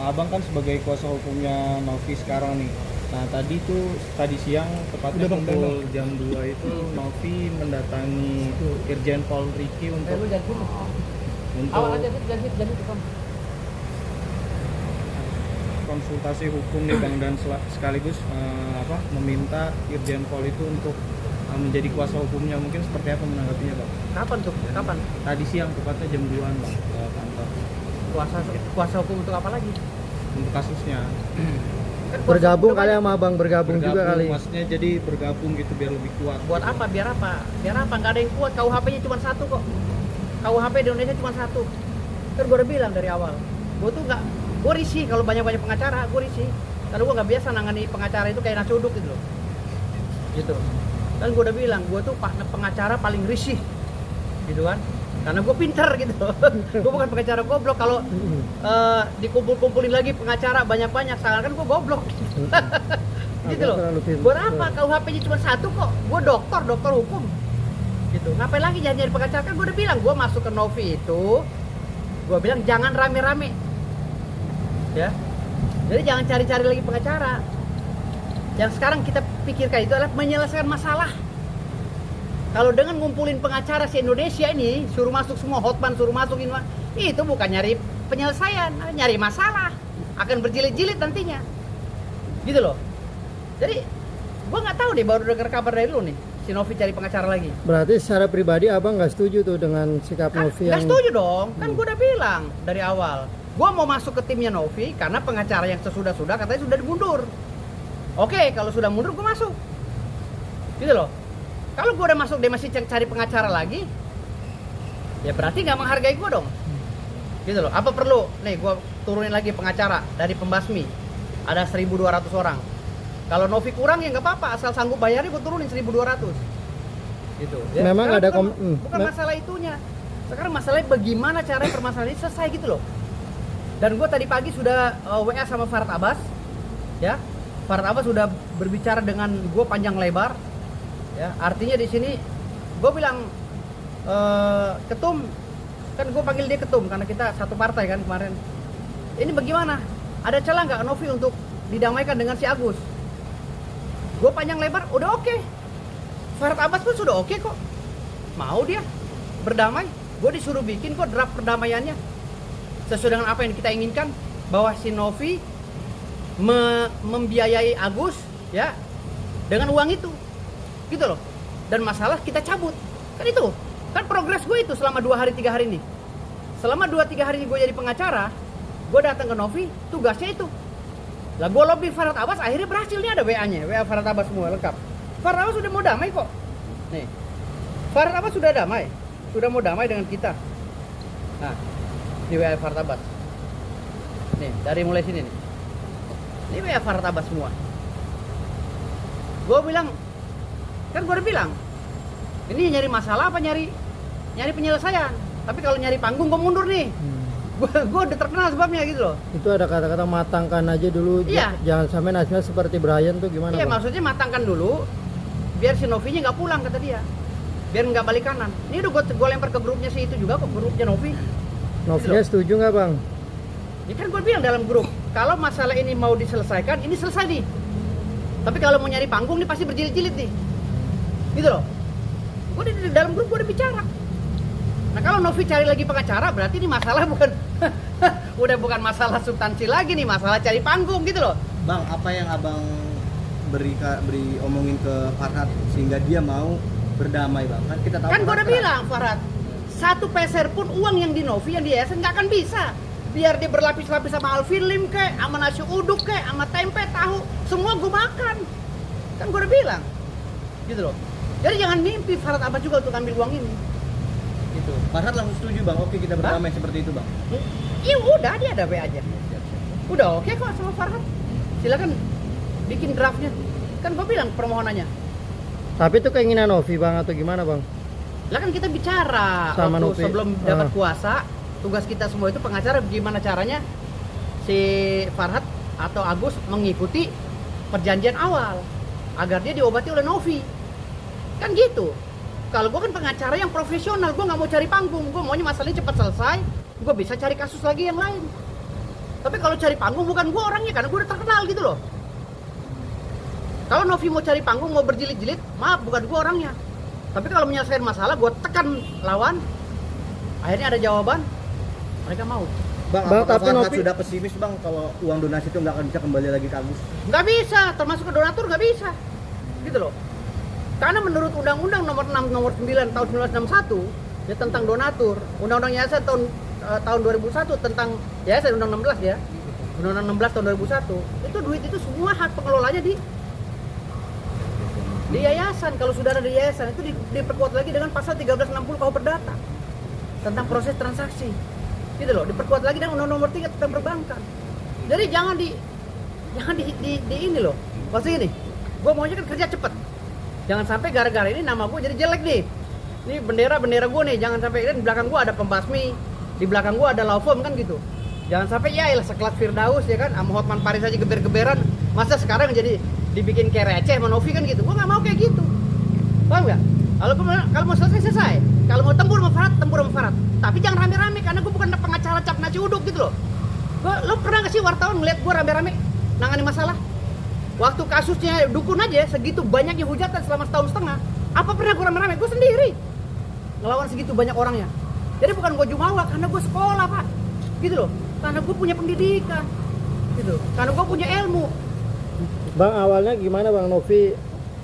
Abang kan sebagai kuasa hukumnya Novi sekarang nih. Nah tadi siang tepatnya pukul jam 2 itu Novi mendatangi Irjen Pol Riki untuk konsultasi hukum nih Bang, dan sekaligus meminta Irjen Pol itu untuk menjadi kuasa hukumnya. Mungkin seperti apa menanggapinya Bang? Kapan tuh? Kapan? Tadi siang tepatnya jam 2-an Bang ke kantor. Kuasa hukum untuk apa lagi? Untuk kasusnya. Kan Bergabung kali sama abang, bergabung juga kali. Maksudnya jadi bergabung gitu biar lebih kuat. Buat gitu. apa? Biar apa? Biar apa? Nggak ada yang kuat. KUHP-nya cuma satu kok. KUHP di Indonesia cuma satu. Kan gue udah bilang dari awal. Gue risih kalau banyak-banyak pengacara, gue risih. Karena gue nggak biasa nangani pengacara itu kayak nasi uduk gitu loh. Gitu. Dan gue udah bilang, gue tuh pengacara paling risih. Gitu kan. Karena gue pinter gitu. Gue bukan pengacara goblok. Kalau dikumpul-kumpulin lagi pengacara banyak-banyak, seakan gue goblok. Gitu loh. Buat apa? KUHP-nya cuma satu kok. Gue dokter hukum. Gitu. Ngapain lagi nyari pengacara? Kan gue udah bilang, gue masuk ke Novi itu, gue bilang jangan rame-rame. Ya. Jadi jangan cari-cari lagi pengacara. Yang sekarang kita pikirkan itu adalah menyelesaikan masalah. Kalau dengan ngumpulin pengacara se-Indonesia ini, suruh masuk semua hotman, suruh masuk ini, itu bukan nyari penyelesaian, nyari masalah. Akan berjilid-jilid nantinya. Gitu loh. Jadi, gua nggak tahu deh, baru dengar kabar dari lu nih, si Novi cari pengacara lagi. Berarti secara pribadi abang nggak setuju tuh dengan sikap Novi yang... Nggak setuju dong, kan gua udah bilang dari awal. Gua mau masuk ke timnya Novi karena pengacara yang sesudah-sudah katanya sudah mundur. Oke, kalau sudah mundur gua masuk. Gitu loh. Kalau gue udah masuk dia masih cari pengacara lagi, ya berarti nggak menghargai gue dong. Gitu loh. Apa perlu? Nih gue turunin lagi pengacara dari pembasmi. Ada 1.200 orang. Kalau Novi kurang ya nggak apa-apa, asal sanggup bayarnya gue turunin 1.200. Gitu. Ya, Memang ada bukan masalah itunya. Sekarang masalahnya bagaimana caranya permasalahan ini selesai gitu loh. Dan gue tadi pagi sudah WA sama Farhad Abbas, ya. Farhad Abbas sudah berbicara dengan gue panjang lebar. Ya, artinya di sini gue bilang ketum, kan gue panggil dia ketum karena kita satu partai kan kemarin. Ini bagaimana? Ada celah nggak Novi untuk didamaikan dengan si Agus? Gue panjang lebar, udah oke. Farhad Abbas pun sudah oke kok. Mau dia berdamai. Gue disuruh bikin kok draft perdamaiannya sesuai dengan apa yang kita inginkan, bahwa si Novi membiayai Agus ya dengan uang itu. Gitu loh. Dan masalah kita cabut. Kan itu. Kan progres gue itu selama 2 hari 3 hari ini. Selama 2-3 hari ini gue jadi pengacara, gue datang ke Novi, tugasnya itu. Lah gue lobby Farhad Abbas, akhirnya berhasil nih, ada WA-nya. WA Farhad Abbas semua lengkap. Farhad Abbas sudah mau damai kok. Nih. Farhad Abbas sudah damai. Sudah mau damai dengan kita. Nah, di WA Farhad Abbas. Nih, dari mulai sini nih. Ini WA Farhad Abbas semua. Gue bilang, kan gue udah bilang, ini nyari masalah apa nyari penyelesaian. Tapi kalau nyari panggung gue mundur nih. Gue udah terkenal sebabnya gitu loh. Itu ada kata-kata matangkan aja dulu. Iya. Jangan sampai nasibnya seperti Brian tuh gimana? Iya, Bang? maksudnya matangkan dulu biar si Novi-nya nggak pulang kata dia. Biar nggak balik kanan. Ini udah gue lempar ke grupnya si itu juga kok, grupnya Novi. Novinya setuju nggak bang? Ya kan gue bilang dalam grup, kalau masalah ini mau diselesaikan, ini selesai nih. Tapi kalau mau nyari panggung nih pasti berjilid-jilid nih. Gitu loh. Gue di dalam grup gue udah bicara. Nah kalau Novi cari lagi pengacara, berarti ini masalah bukan udah bukan masalah substansi lagi nih, masalah cari panggung gitu loh. Bang, apa yang abang beri omongin ke Farhad sehingga dia mau berdamai bang? Kan kita tahu. Kan gue udah bilang Farhad, satu peser pun uang yang di Novi yang di yayasan nggak akan bisa. Biar dia berlapis-lapis sama Alvin Lim kek, sama nasi uduk kek, sama tempe, tahu, semua gue makan. Kan gue udah bilang, gitu loh. Jadi jangan mimpi Farhad Abbas juga untuk ambil uang ini. Gitu. Farhad langsung setuju bang, oke kita berdamai seperti itu bang. Iya udah, dia ada W aja. Udah oke kok sama Farhad. Silakan bikin draftnya. Kan gue bilang permohonannya. Tapi itu keinginan Novi bang atau gimana bang? Lah kan kita bicara Sama waktu Novi. sebelum dapat kuasa, tugas kita semua itu pengacara gimana caranya si Farhad atau Agus mengikuti perjanjian awal agar dia diobati oleh Novi. Kan gitu. Kalau gue kan pengacara yang profesional, gue nggak mau cari panggung, gue maunya masalahnya cepat selesai, gue bisa cari kasus lagi yang lain. Tapi kalau cari panggung bukan gue orangnya, karena gue udah terkenal gitu loh. Kalau Novi mau cari panggung, mau berjilid-jilid, maaf bukan gue orangnya. Tapi kalau menyelesaikan masalah, gue tekan lawan, akhirnya ada jawaban, mereka mau. Bang, Bang, apakah tapi Farhad Novi- sudah pesimis bang kalau uang donasi itu nggak akan bisa kembali lagi ke Agus? Nggak bisa, termasuk ke donatur nggak bisa, gitu loh. Karena menurut Undang-Undang nomor 6 nomor 9 tahun 1961 ya tentang donatur, Undang-Undang Yayasan tahun 2001 tentang Yayasan Undang 16 ya, Undang-Undang 16 tahun 2001 itu duit itu semua hak pengelolanya di yayasan. Kalau sudah ada di yayasan itu diperkuat lagi dengan pasal 1360 KUH Perdata tentang proses transaksi, gitu loh. Diperkuat lagi dengan Undang-Undang nomor 3 tentang perbankan. Jadi jangan di ini loh. Maksudnya gini, gue maunya kan kerja cepet. Jangan sampai gara-gara ini nama gue jadi jelek nih. Ini bendera gue nih, jangan sampai kan di belakang gue ada pembasmi, di belakang gue ada Laufom kan gitu. Jangan sampai ya elah sekelas Firdaus ya kan, sama Hotman Paris aja geber-geberan, masa sekarang jadi dibikin kayak receh sama Novi kan gitu. Gue nggak mau kayak gitu. Paham nggak? Kalau mau selesai. Kalau mau tempur sama Farhad. Tapi jangan rame-rame karena gue bukan pengacara cap nasi uduk gitu loh. Lo pernah nggak sih wartawan ngeliat gue rame-rame nangani masalah? Waktu kasusnya Dukun aja segitu banyaknya hujatan selama setahun setengah. Apa pernah gue rame-rame? Gue sendiri ngelawan segitu banyak orangnya. Jadi bukan gue jumawa karena gue sekolah pak, gitu loh. Karena gue punya pendidikan, gitu. Karena gue punya ilmu. Bang, awalnya gimana Bang Novi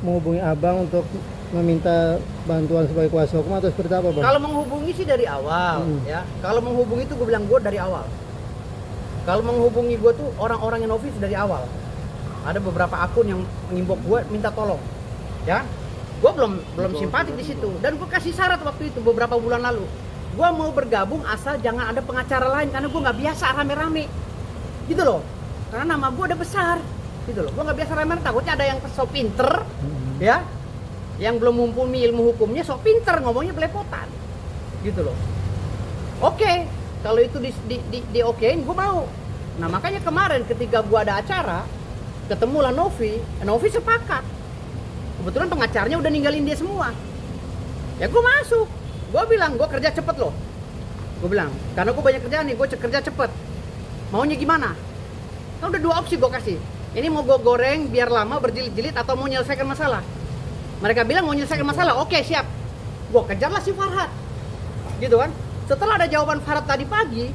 menghubungi Abang untuk meminta bantuan sebagai kuasa hukum atau seperti apa Bang? Kalau menghubungi sih dari awal, ya. Kalau menghubungi itu gue bilang gue dari awal. Kalau menghubungi gue tuh orang-orang yang Novi dari awal. Ada beberapa akun yang mengimbok gue minta tolong, ya. Gue belum simpatik di situ. Dan gue kasih syarat waktu itu beberapa bulan lalu. Gue mau bergabung asal jangan ada pengacara lain karena gue nggak biasa rame-rame, gitu loh. Karena nama gue udah besar, gitu loh. Gue nggak biasa rame-rame, takutnya ada yang sok pinter, ya, yang belum mumpuni ilmu hukumnya sok pinter ngomongnya belepotan, gitu loh. Oke, kalau itu di okein gue mau. Nah makanya kemarin ketika gue ada acara, ketemulah Novi sepakat. Kebetulan pengacaranya udah ninggalin dia semua. Ya gue masuk. Gue bilang, gue kerja cepet loh. Gue bilang, karena gue banyak kerjaan nih, gue kerja cepet. Maunya gimana? Kan udah dua opsi gue kasih. Ini mau gue goreng biar lama berjilid-jilid atau mau menyelesaikan masalah. Mereka bilang mau menyelesaikan masalah, oke siap. Gue kejarlah si Farhad. Gitu kan. Setelah ada jawaban Farhad tadi pagi,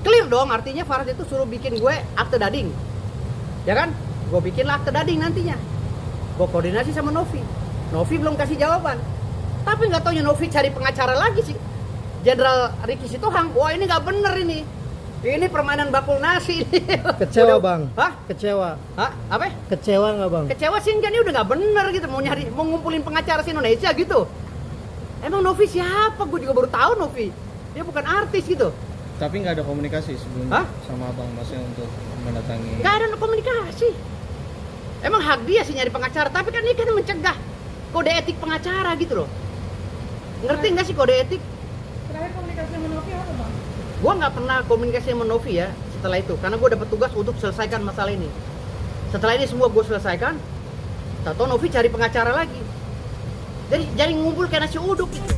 clear dong, artinya Farhad itu suruh bikin gue akte dading. Ya kan? Gue bikinlah akte dading nantinya. Gue koordinasi sama Novi. Novi belum kasih jawaban. Tapi nggak taunya Novi cari pengacara lagi sih. Jenderal Ricky Sitohang. Wah ini nggak bener ini. Ini permainan bakul nasi. Kecewa Bang? Hah? Kecewa? Hah? Apa? Kecewa nggak Bang? Kecewa sih enggak, ini udah nggak bener gitu. Mau ngumpulin pengacara se Indonesia gitu. Emang Novi siapa? Gue juga baru tahu Novi. Dia bukan artis gitu. Tapi nggak ada komunikasi sebelumnya Hah? sama abang masnya untuk mendatangi. Nggak ada komunikasi. Emang hak dia sih nyari pengacara. Tapi kan ini kan mencegah kode etik pengacara gitu loh. Ngerti nggak sih kode etik? Terakhir komunikasi sama Novi apa bang? Gue nggak pernah komunikasi sama Novi ya setelah itu. Karena gue dapat tugas untuk selesaikan masalah ini. Setelah ini semua gue selesaikan. Tahu Novi cari pengacara lagi. Jadi ngumpul kayak nasi uduk gitu.